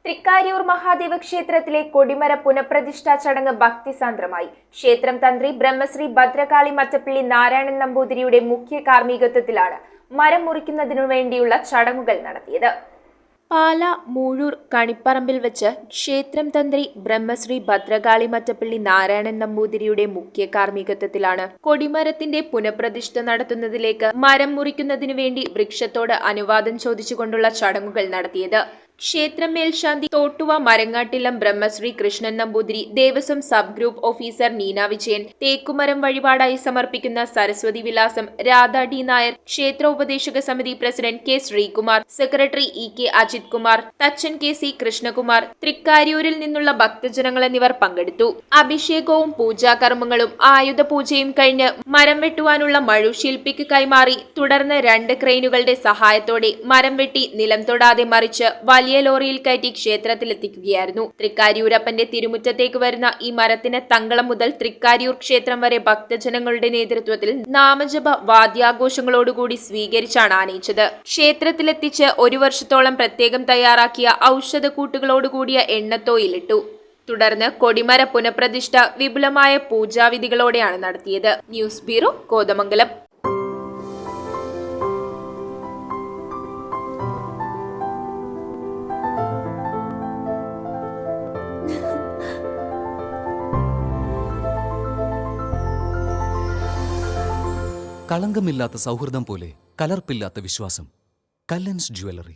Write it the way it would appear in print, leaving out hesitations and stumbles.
തൃക്കാര്യൂർ മഹാദേവ ക്ഷേത്രത്തിലെ കൊടിമര പുനഃപ്രതിഷ്ഠാ ചടങ്ങ് ഭക്തിസാന്ദ്രമായി. ക്ഷേത്രം തന്ത്രി ബ്രഹ്മശ്രീ ഭദ്രകാളി മറ്റപ്പള്ളി നാരായണൻ നമ്പൂതിരിയുടെ മുഖ്യ കാർമ്മികത്വത്തിലാണ് മരം മുറിക്കുന്നതിനു വേണ്ടിയുള്ള ചടങ്ങുകൾ നടത്തിയത്. പാല മൂഴൂർ കണിപ്പറമ്പിൽ വെച്ച് ക്ഷേത്രം തന്ത്രി ബ്രഹ്മശ്രീ ഭദ്രകാളി മറ്റപ്പള്ളി നാരായണൻ നമ്പൂതിരിയുടെ മുഖ്യ കാർമ്മികത്വത്തിലാണ് കൊടിമരത്തിന്റെ പുനഃപ്രതിഷ്ഠ നടത്തുന്നതിലേക്ക് മരം മുറിക്കുന്നതിനു വേണ്ടി വൃക്ഷത്തോട് അനുവാദം ചോദിച്ചുകൊണ്ടുള്ള ചടങ്ങുകൾ നടത്തിയത്. ക്ഷേത്രം മേൽശാന്തി Thottuva Marangattillam Brahmasree Krishnan Namboothiri, Devaswom sub group officer Neena Vijayan, തേക്കുമരം വഴിപാടായി സമർപ്പിക്കുന്ന സരസ്വതി വിലാസം രാധ ഡി നായർ, ക്ഷേത്ര ഉപദേശക സമിതി president K Sreekumar, secretary E K Ajith Kumar, തച്ചൻ കെ സി കൃഷ്ണകുമാർ, തൃക്കാര്യൂരിൽ നിന്നുള്ള ഭക്തജനങ്ങൾ എന്നിവർ പങ്കെടുത്തു. അഭിഷേകവും പൂജാകർമ്മങ്ങളും ആയുധ പൂജയും കഴിഞ്ഞ് മരം വെട്ടുവാനുള്ള മഴു ശില്പിക്ക് കൈമാറി തുടർന്ന് 2 ക്രെയിനുകളുടെ സഹായത്തോടെ മരം വെട്ടി നിലം തൊടാതെ മറിച്ച് വലിയ ലോറിയിൽ കയറ്റി ക്ഷേത്രത്തിലെത്തിക്കുകയായിരുന്നു. തൃക്കാര്യൂരപ്പന്റെ തിരുമുറ്റത്തേക്ക് വരുന്ന ഈ മരത്തിന് തങ്കളം മുതൽ തൃക്കാര്യൂർ ക്ഷേത്രം വരെ ഭക്തജനങ്ങളുടെ നേതൃത്വത്തിൽ നാമജപ വാദ്യാഘോഷങ്ങളോടുകൂടി സ്വീകരിച്ചാണ് ആനയിച്ചത്. ക്ഷേത്രത്തിലെത്തിച്ച് 1 വർഷത്തോളം പ്രത്യേകം തയ്യാറാക്കിയ ഔഷധക്കൂട്ടുകളോടുകൂടിയ എണ്ണത്തോയിലിട്ടു. തുടർന്ന് കൊടിമര പുനഃപ്രതിഷ്ഠ വിപുലമായ പൂജാവിധികളോടെയാണ് നടത്തിയത്. News bureau, Kothamangalam. കളങ്കമില്ലാത്ത സൗഹൃദം പോലെ കലർപ്പില്ലാത്ത വിശ്വാസം. കല്ലൻസ് ജ്വല്ലറി.